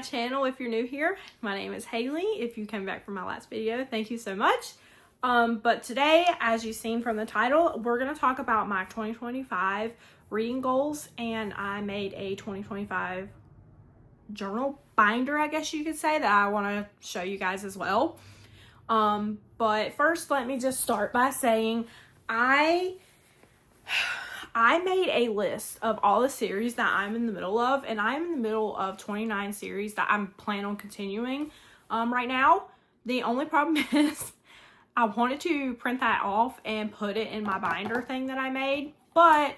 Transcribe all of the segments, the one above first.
my channel if you're new here. My name is Haley. If you came back from my last video, thank you so much. But today, as you've seen from the title, we're going to talk about my 2025 reading goals, and I made a 2025 journal binder, I guess you could say, that I want to show you guys as well. But first, let me just start by saying I made a list of all the series that I'm in the middle of, and I'm in the middle of 29 series that I'm planning on continuing right now. The only problem is I wanted to print that off and put it in my binder thing that I made, but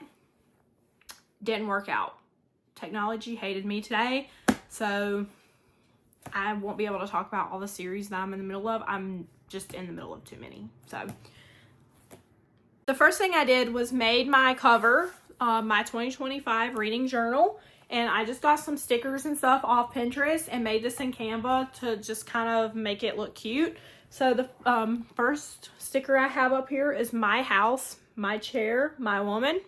didn't work out. Technology hated me today, so I won't be able to talk about all the series that I'm in the middle of. I'm just in the middle of too many. So the first thing I did was made my cover, my 2025 reading journal, and I just got some stickers and stuff off Pinterest and made this in Canva to just kind of make it look cute. So the first sticker I have up here is my house, my chair, my woman.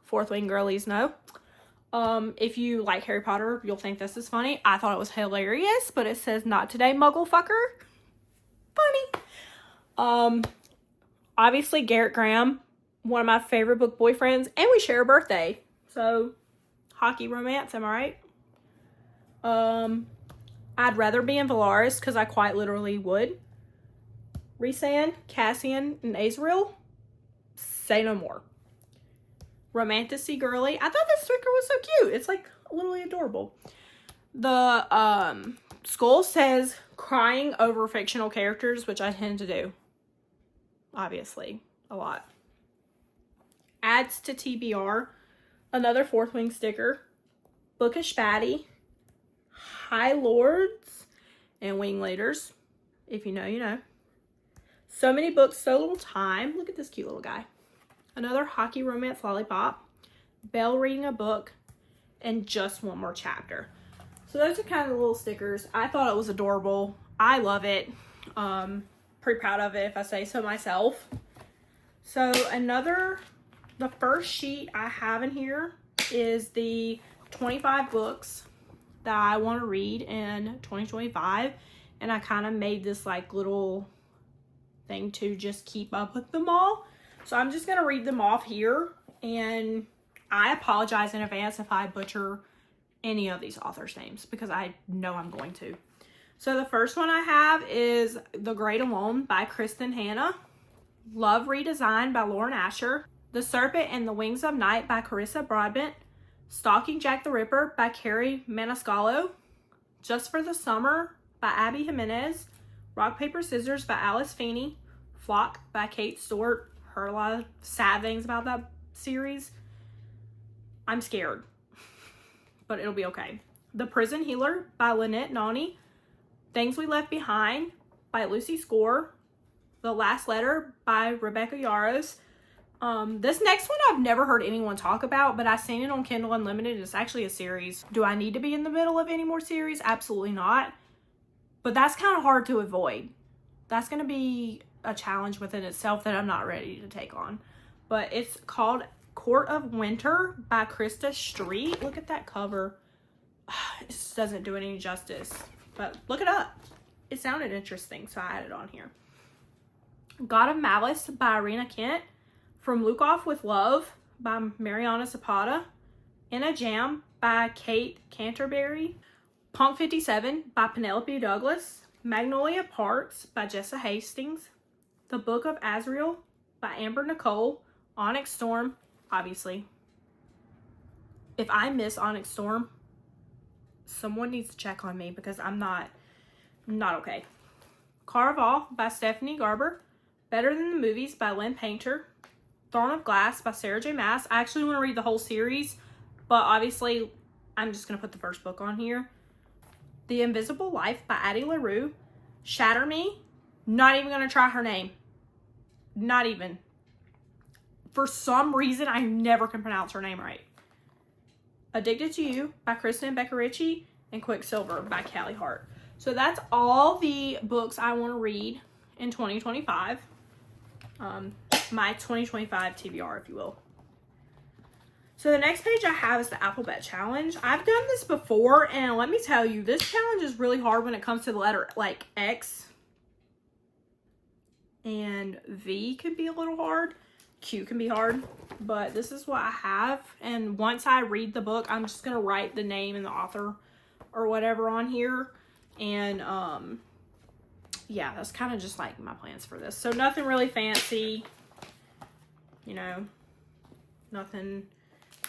Fourth wing girlies know. If you like Harry Potter, you'll think this is funny. I thought it was hilarious, but it says "Not today, muggle fucker." Funny. Obviously Garrett Graham, one of my favorite book boyfriends, and we share a birthday. So, hockey romance, am I right? I'd rather be in Valaris, because I quite literally would. Rhysand, Cassian, and Azriel, say no more. Romanticy girly. I thought this sticker was so cute. It's like literally adorable. The skull says crying over fictional characters, which I tend to do. Obviously, a lot. Adds to TBR. Another fourth wing sticker. Bookish Baddie. High Lords and Wing Leaders. If you know, you know. So many books, so little time. Look at this cute little guy. Another hockey romance lollipop. Belle reading a book. And just one more chapter. So those are kind of the little stickers. I thought it was adorable. I love it. Pretty proud of it if I say so myself. So the first sheet I have in here is the 25 books that I want to read in 2025. And I kind of made this like little thing to just keep up with them all. So I'm just going to read them off here. And I apologize in advance if I butcher any of these authors' names, because I know I'm going to. So the first one I have is The Great Alone by Kristen Hanna. Love Redesigned by Lauren Asher. The Serpent and the Wings of Night by Carissa Broadbent. Stalking Jack the Ripper by Carrie Maniscalco. Just for the Summer by Abby Jimenez. Rock, Paper, Scissors by Alice Feeney. Flock by Kate Stewart. Heard a lot of sad things about that series. I'm scared, but it'll be okay. The Prison Healer by Lynette Noni. Things We Left Behind by Lucy Score. The Last Letter by Rebecca Yarros. This next one I've never heard anyone talk about, but I've seen it on Kindle Unlimited. It's actually a series. Do I need to be in the middle of any more series? Absolutely not. But that's kind of hard to avoid. That's going to be a challenge within itself that I'm not ready to take on. But it's called Court of Winter by Krista Street. Look at that cover. It just doesn't do it any justice. But look it up. It sounded interesting, so I added on here. God of Malice by Irina Kent. From Luke Off with Love by Mariana Zapata. In a Jam by Kate Canterbury. Punk 57 by Penelope Douglas. Magnolia Parks by Jessa Hastings. The Book of Azriel by Amber Nicole. Onyx Storm, obviously. If I miss Onyx Storm, someone needs to check on me, because I'm not okay. Caraval by Stephanie Garber. Better Than the Movies by Lynn Painter. Throne of Glass by Sarah J. Maas. I actually want to read the whole series, but obviously I'm just going to put the first book on here. The Invisible Life by Addie LaRue. Shatter Me. Not even going to try her name. Not even. For some reason, I never can pronounce her name right. Addicted to You by Kristen and Becca Ritchie. And Quicksilver by Callie Hart. So that's all the books I want to read in 2025. My 2025 TBR, if you will. So the next page I have is the alphabet challenge. I've done this before, and let me tell you, this challenge is really hard when it comes to the letter like X. And V can be a little hard. Q can be hard. But this is what I have. And once I read the book, I'm just going to write the name and the author or whatever on here. And yeah, that's kind of just like my plans for this. So nothing really fancy. You know, nothing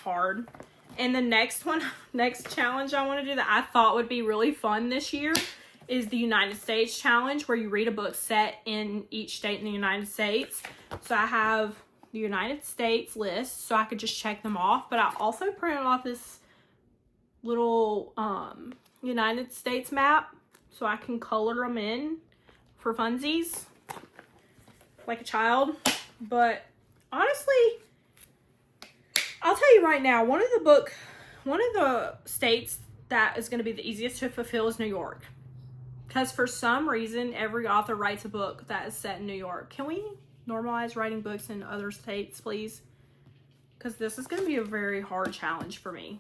hard. And the next challenge I want to do that I thought would be really fun this year is the United States challenge, where you read a book set in each state in the United States. So I have the United States list, so I could just check them off. But I also printed off this little United States map, so I can color them in for funsies, like a child. But honestly, I'll tell you right now, one of the states that is going to be the easiest to fulfill is New York. Because for some reason, every author writes a book that is set in New York. Can we normalize writing books in other states, please? Because this is going to be a very hard challenge for me.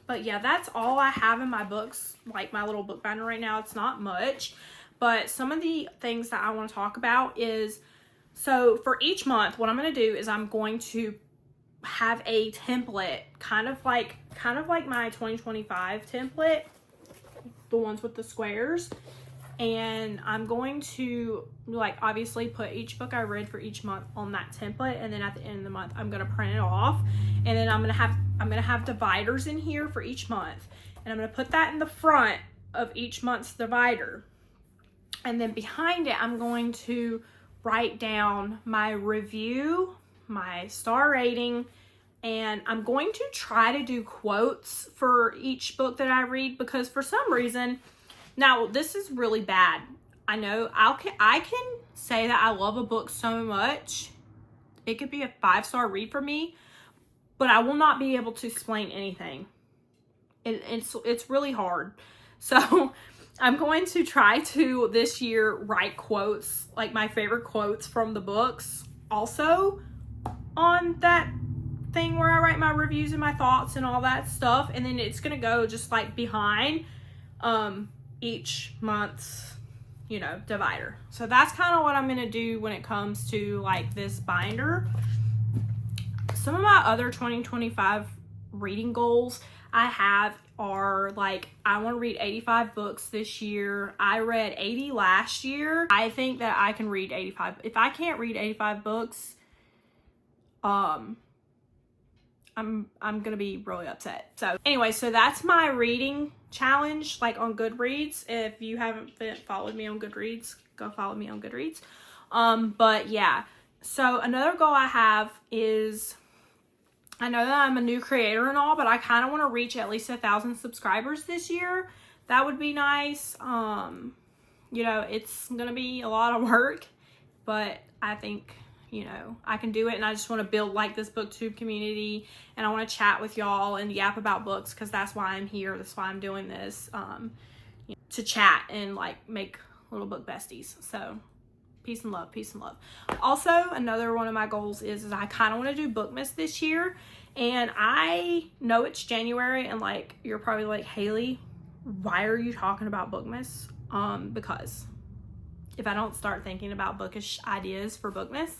But yeah, that's all I have in my books, like my little book binder right now. It's not much. But some of the things that I want to talk about is, so for each month, what I'm going to do is I'm going to have a template, kind of like my 2025 template, the ones with the squares. And I'm going to, like, obviously put each book I read for each month on that template, and then at the end of the month I'm going to print it off, and then I'm going to have dividers in here for each month, and I'm going to put that in the front of each month's divider. And then behind it, I'm going to write down my review, my star rating, and I'm going to try to do quotes for each book that I read, because for some reason, now this is really bad. I know I can say that I love a book so much. It could be a 5-star read for me, but I will not be able to explain anything. It's really hard. So I'm going to try to this year write quotes, like my favorite quotes from the books, also on that thing where I write my reviews and my thoughts and all that stuff. And then it's gonna go just like behind each month's, you know, divider. So that's kind of what I'm gonna do when it comes to like this binder. Some of my other 2025 reading goals I have are like, I want to read 85 books this year. I read 80 last year. I think that I can read 85. If I can't read 85 books, I'm gonna be really upset. So anyway, so that's my reading challenge, like on Goodreads. If you haven't followed me on Goodreads, go follow me on Goodreads. But yeah, so another goal I have is, I know that I'm a new creator and all, but I kind of want to reach at least 1,000 subscribers this year. That would be nice. You know, it's gonna be a lot of work, but I think, you know, I can do it. And I just want to build like this booktube community, and I want to chat with y'all and yap about books, because that's why I'm here. That's why I'm doing this, you know, to chat and like make little book besties. So peace and love, peace and love. Also, another one of my goals is I kind of want to do Bookmas this year. And I know it's January, and like, you're probably like, Haley, why are you talking about Bookmas? Because if I don't start thinking about bookish ideas for Bookmas,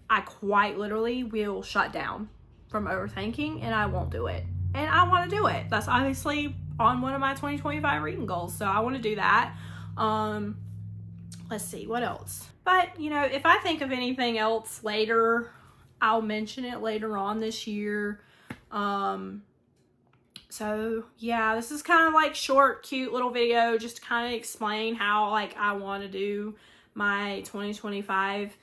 I quite literally will shut down from overthinking, and I won't do it. And I want to do it. That's obviously on one of my 2025 reading goals. So I want to do that. Let's see, what else? But, you know, if I think of anything else later, I'll mention it later on this year. So yeah, this is kind of like short, cute little video just to kind of explain how like I want to do my 2025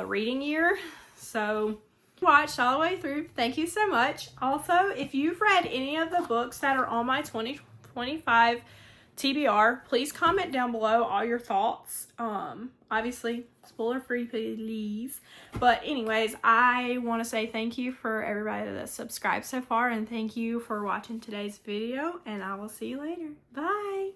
reading year. So watched all the way through. Thank you so much. Also, if you've read any of the books that are on my 2025 TBR, please comment down below all your thoughts. Obviously spoiler free, please. But anyways, I want to say thank you for everybody that subscribed so far, and thank you for watching today's video, and I will see you later. Bye.